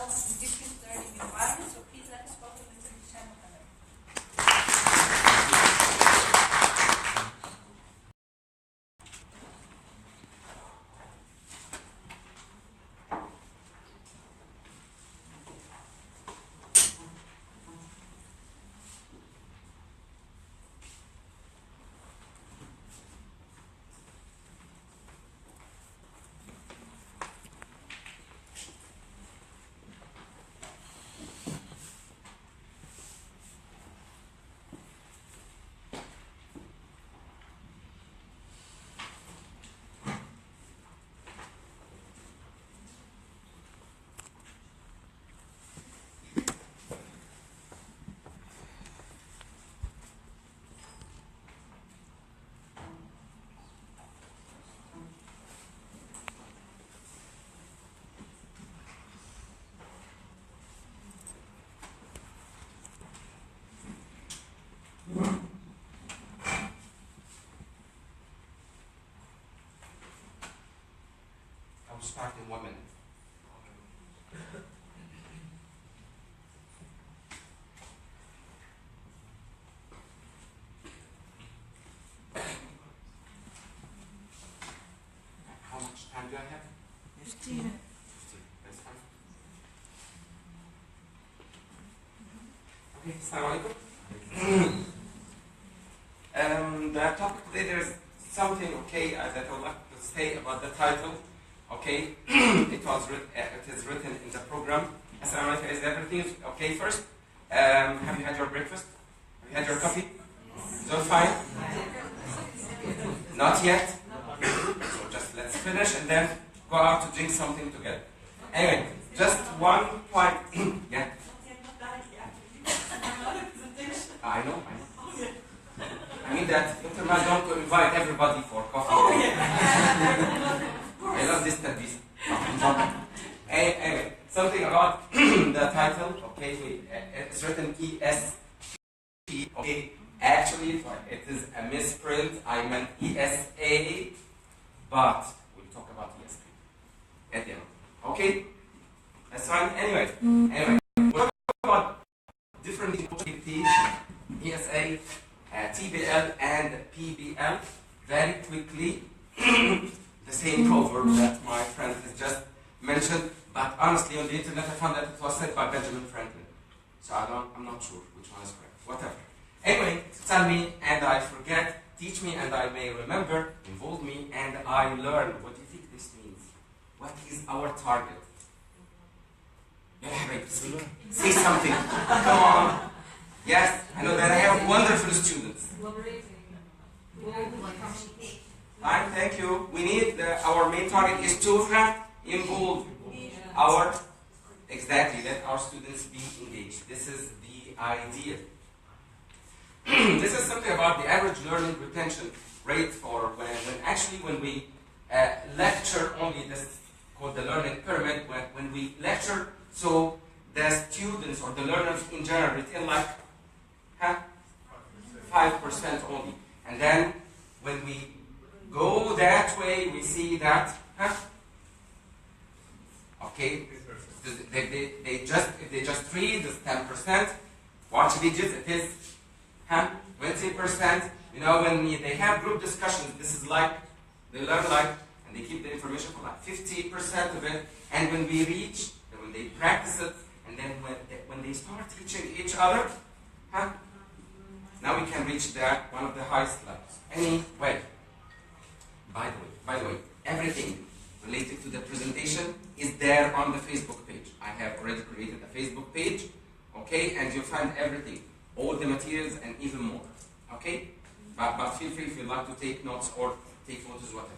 well in different learning environments, so please let us welcome Mr. Hisham Mohammed. I'll start in 1 minute. How much time do I have? 15 15. minutes. That's fine. Okay, assalamu alaikum. The topic today, there's something, okay, that I would like to say about the title. Okay, it is written in the program. Assalamu alaikum, is everything okay first? Have you had your breakfast? Have you had your coffee? Is all fine? Not yet? So just let's finish and then go out to drink something together. Anyway, just one point. Yeah. I know. I mean that Intermat don't invite everybody for coffee. Oh, yeah. I love this service. Anyway, something about the title. Okay, it's written ESP. Okay, actually it is a misprint. I meant ESA, but we'll talk about ESP at the end. Okay, that's fine. Anyway, we'll talk about different ESA, TBL, and PBL very quickly. The same proverb that my friend has just mentioned, but honestly on the internet I found that it was said by Benjamin Franklin. So I'm not sure which one is correct. Whatever. Anyway, tell me and I forget, teach me and I may remember, involve me and I learn. What do you think this means? What is our target? Yeah, right, speak. Say something. Come on. Yes, I know that I have wonderful students. Fine, thank you. We need our main target is to involve our, exactly, let our students be engaged. This is the idea. This is something about the average learning retention rate for when we lecture only, this called the learning pyramid, when we lecture, so the students or the learners in general retain like 5% only. And then when we go that way, we see that, okay, if they just read this 10%, watch videos, it is 20%. You know, when they have group discussions, this is like, they learn like, and they keep the information for like 50% of it. And when we reach, and when they practice it, and then when they start teaching each other, now we can reach that one of the highest levels. Anyway, by the way, everything related to the presentation is there on the Facebook page. I have already created a Facebook page, okay, and you'll find everything, all the materials and even more, okay? But feel free if you'd like to take notes or take photos, whatever.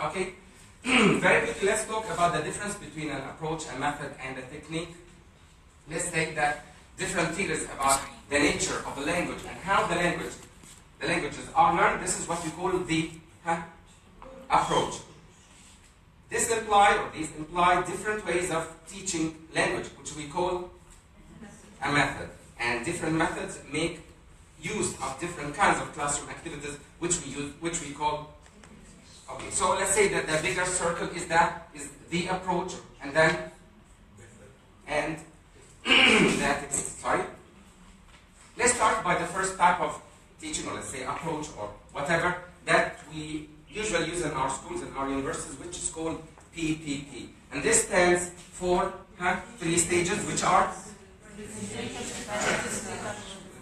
Okay? Very quickly, let's talk about the difference between an approach, a method, and a technique. Let's take that different theories about the nature of the language and how the languages are learned. This is what we call the approach. These imply different ways of teaching language, which we call a method. And different methods make use of different kinds of classroom activities, which we call. Okay, so let's say that the bigger circle is the approach, and then teaching, or let's say approach, or whatever, that we usually use in our schools and our universities, which is called PPP. And this stands for 3 stages, which are?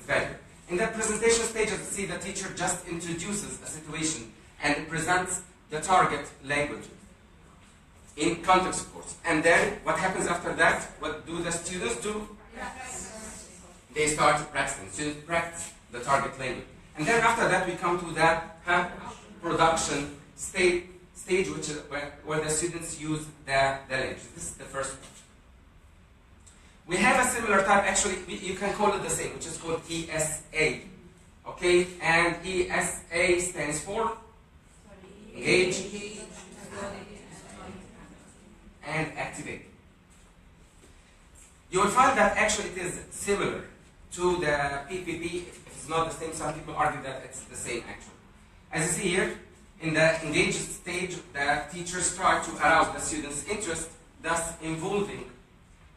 Very good. In the presentation stages, see the teacher just introduces a situation and presents the target language in context, of course. And then what happens after that? What do the students do? They start practicing. Students practice the target language. And then after that, we come to that production stage, which is where the students use the language. This is the first one. We have a similar type, actually, you can call it the same, which is called ESA. Okay? And ESA stands for engage and activate. You will find that actually it is similar to the PPP. If it's not the same, some people argue that it's the same actually. As you see here, in the engaged stage, the teachers try to arouse the students' interest, thus involving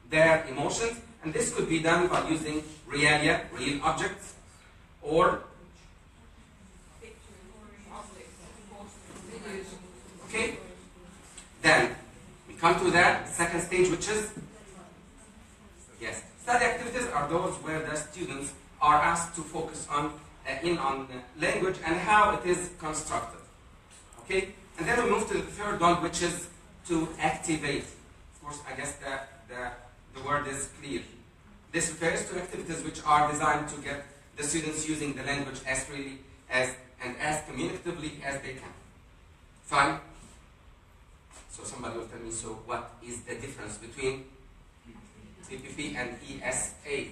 their emotions, and this could be done by using realia, real objects, or okay. Then we come to the second stage, which is study activities are those where the students are asked to focus on language and how it is constructed. Okay, and then we move to the third one, which is to activate. Of course, I guess the word is clear. This refers to activities which are designed to get the students using the language as freely and as communicatively as they can. Fine? So somebody will tell me, so what is the difference between PPP and ESA?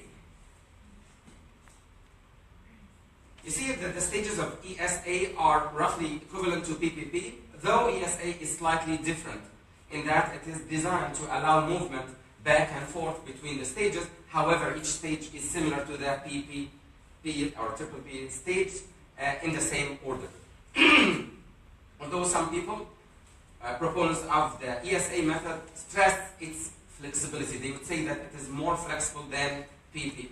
You see that the stages of ESA are roughly equivalent to PPP, though ESA is slightly different in that it is designed to allow movement back and forth between the stages. However, each stage is similar to the PPP or triple P stage in the same order. Although some people, proponents of the ESA method, stress its flexibility. They would say that it is more flexible than PPP.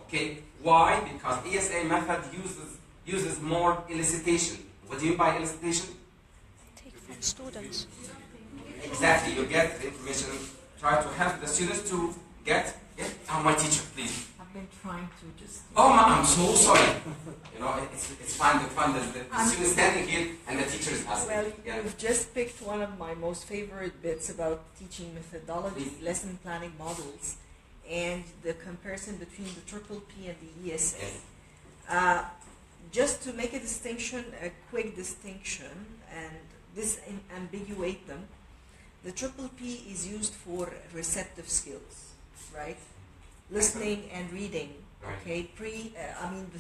Okay, why? Because ESA method uses more elicitation. What do you mean by elicitation? Take from students. Exactly, you get the information, try to help the students to get. Oh, my teacher, please. I've been trying to just. Oh, I'm so sorry. You know, it's fun. The fun is the student standing here and the teacher is asking. Well, you've just picked one of my most favorite bits about teaching methodology, lesson planning models, and the comparison between the triple P and the ESA. Yes. Just to make a distinction, a quick distinction, and disambiguate them, the triple P is used for receptive skills, right? Listening and reading. Okay, I'm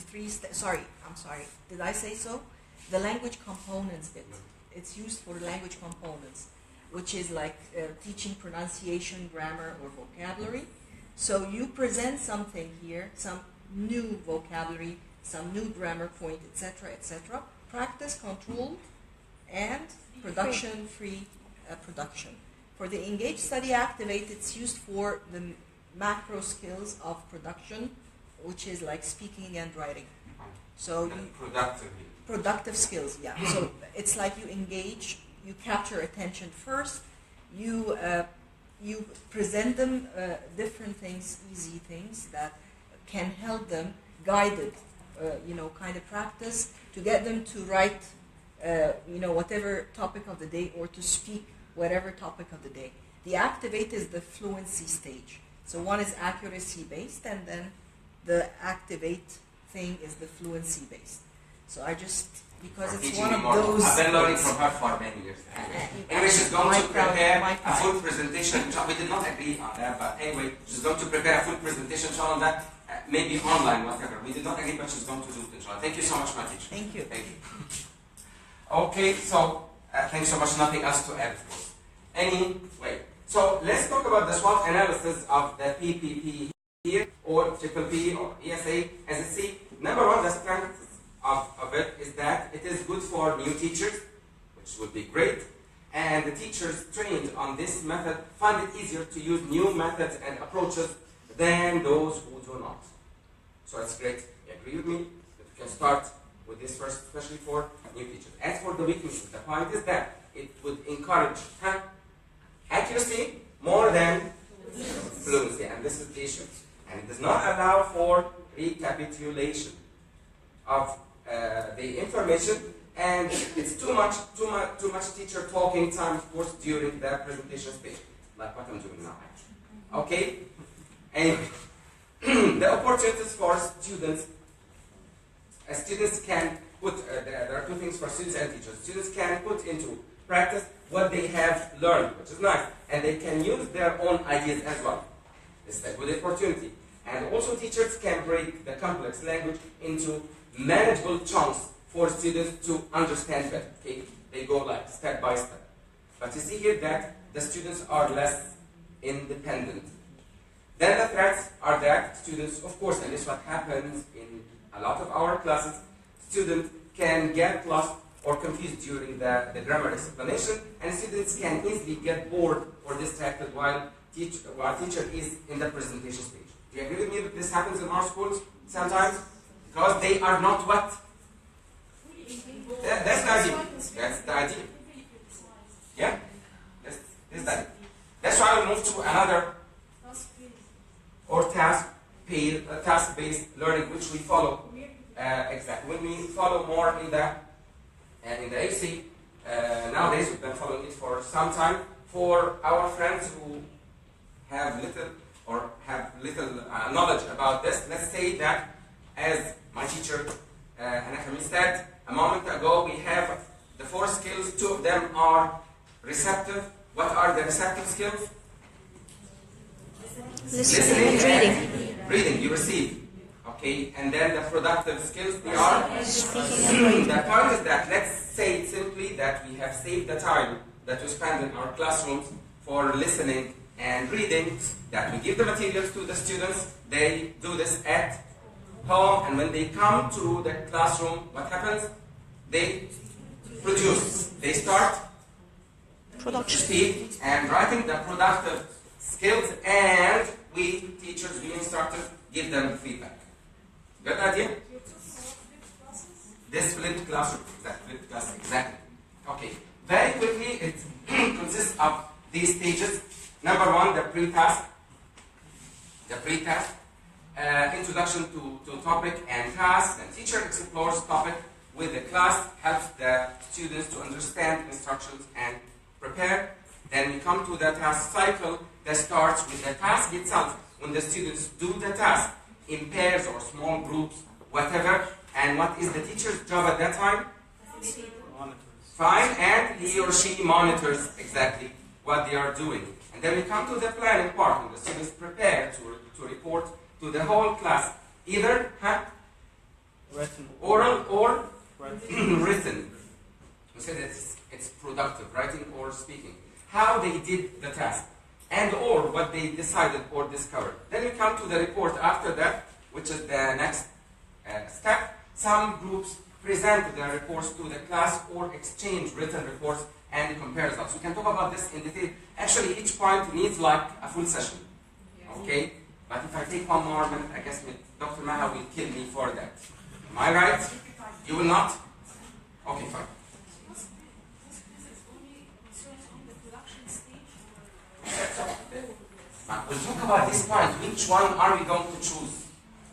sorry, did I say so? The language components bit. It's used for language components, which is like teaching pronunciation, grammar, or vocabulary. So you present something here, some new vocabulary, some new grammar point, etc., etc. Practice controlled and production-free production. For the engage, study, activate, it's used for the macro skills of production, which is like speaking and writing. So productive skills, yeah. So it's like you engage, you capture attention first, you present them different things, easy things that can help them, guided, kind of practice to get them to write, whatever topic of the day, or to speak whatever topic of the day. The activate is the fluency stage. So one is accuracy based, and then the activate thing is the fluency based. So I just, because it's one of those. I've been learning from her for many years. Anyway, she's going to prepare a full presentation. We did not agree on that, but anyway, she's going to prepare a full presentation on that, maybe online, whatever. We did not agree, but she's going to do it, inshallah. Thank you so much, my teacher. Thank you. Thank you. Okay, so thanks so much. Nothing else to add, of course. Anyway, so let's talk about the SWOT analysis of the PPP here, or triple P, or ESA. As you see, number one, the strength of it is that it is good for new teachers, which would be great, and the teachers trained on this method find it easier to use new methods and approaches than those who do not. So it's great. You agree with me? You can start with this first, especially for new teachers. As for the weaknesses, the point is that it would encourage accuracy more than fluency, and this is the issue. And it does not allow for recapitulation of the information, and it's too much teacher talking time, of course, during the presentation stage, like what I'm doing now, actually. Okay? Anyway, the opportunities for students. Students can put, there are two things for students and teachers. Students can put into practice what they have learned, which is nice, and they can use their own ideas as well. It's a good opportunity. And also teachers can break the complex language into manageable chunks for students to understand better. Okay? They go like step by step. But you see here that the students are less independent. Then the threats are that students, of course, and this is what happens in a lot of our classes, students can get lost or confused during the grammar explanation, and students can easily get bored or distracted while teacher is in the presentation stage. Do you agree with me that this happens in our schools sometimes? Because they are not what? That's the idea. That's the idea. Yeah? That's the idea. That's why we move to another or task-based learning, which we follow. Exactly. When we follow more in the AC, nowadays we've been following it for some time. For our friends who have little knowledge about this, let's say that, as my teacher Anakami said a moment ago, we have the 4 skills. 2 of them are receptive. What are the receptive skills? Listening and reading. Reading, you receive. Okay, and then the productive skills, they are Speaking. the point is that, let's say simply that we have saved the time that we spend in our classrooms for listening and reading, that we give the materials to the students, they do this at home, and when they come to the classroom, what happens? They produce. They start Production. speak and writing the productive skills, and we teachers, we instructors, give them feedback. Good idea? This flipped classroom, exactly. Okay, very quickly, it consists of these stages. Number 1, the pre-task. Introduction to topic and task. The teacher explores topic with the class, helps the students to understand instructions and prepare. Then we come to the task cycle that starts with the task itself. When the students do the task in pairs or small groups, whatever, and what is the teacher's job at that time? Fine, and he or she monitors exactly what they are doing. And then we come to the planning part, when the students prepare to report to the whole class, either oral or written. We said it's productive, writing or speaking. How they did the task, and or what they decided or discovered. Then we come to the report after that, which is the next step. Some groups present their reports to the class or exchange written reports and compare results. We can talk about this in detail. Actually, each point needs like a full session. Okay? But if I take one more minute, I guess Dr. Maha will kill me for that. Am I right? You will not? Okay, fine. We'll talk about this point. Which one are we going to choose?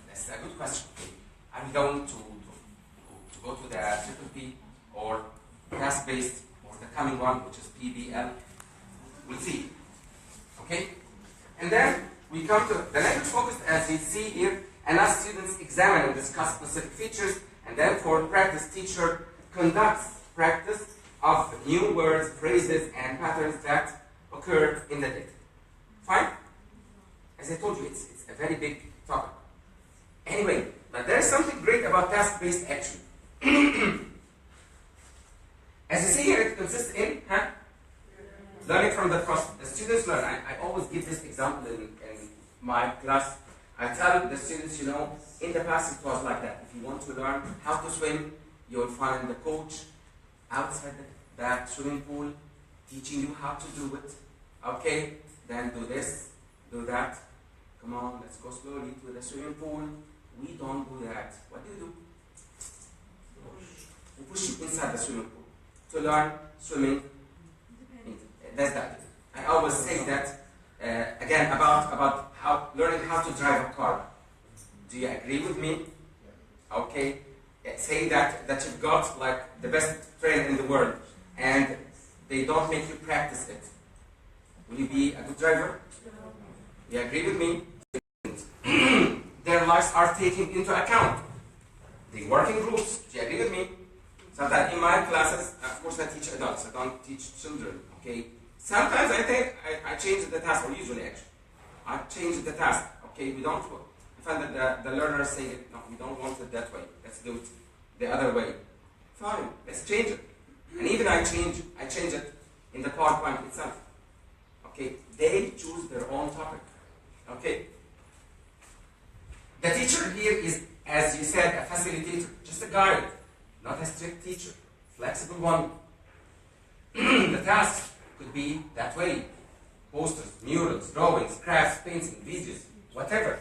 That's a good question. Are we going to go to the triple P or task-based or the coming one, which is PBL? We'll see. Okay? And then we come to the language focused, as you see here, and as students examine and discuss specific features, and then for practice, teacher conducts practice of new words, phrases, and patterns that occur in the data. Fine? As I told you, it's a very big topic. Anyway, but there is something great about task-based action. As you see here, it consists in learning from the process. The students learn. I always give this example in my class. I tell the students, in the past it was like that. If you want to learn how to swim, you'll find the coach outside that swimming pool teaching you how to do it. Okay, then do this, do that. Come on, let's go slowly to the swimming pool. We don't do that. What do you do? We push you inside the swimming pool to learn swimming. That's that. I always say that again about how learning how to drive a car. Do you agree with me? Okay. Say that you've got like the best friend in the world, and they don't make you practice it. Will you be a good driver? You agree with me? Their lives are taken into account. They work in groups. Do you agree with me? Sometimes in my classes, of course I teach adults, I don't teach children, okay? Sometimes I think I change the task, or usually actually. I change the task, okay? We don't, I find that the learners say, no, we don't want it that way. Let's do it the other way. Fine, let's change it. And even I change it in the PowerPoint itself. Okay, they choose their own topic. Okay? The teacher here is, as you said, a facilitator, just a guide, not a strict teacher, flexible one. The task could be that way. Posters, murals, drawings, crafts, painting, videos, whatever.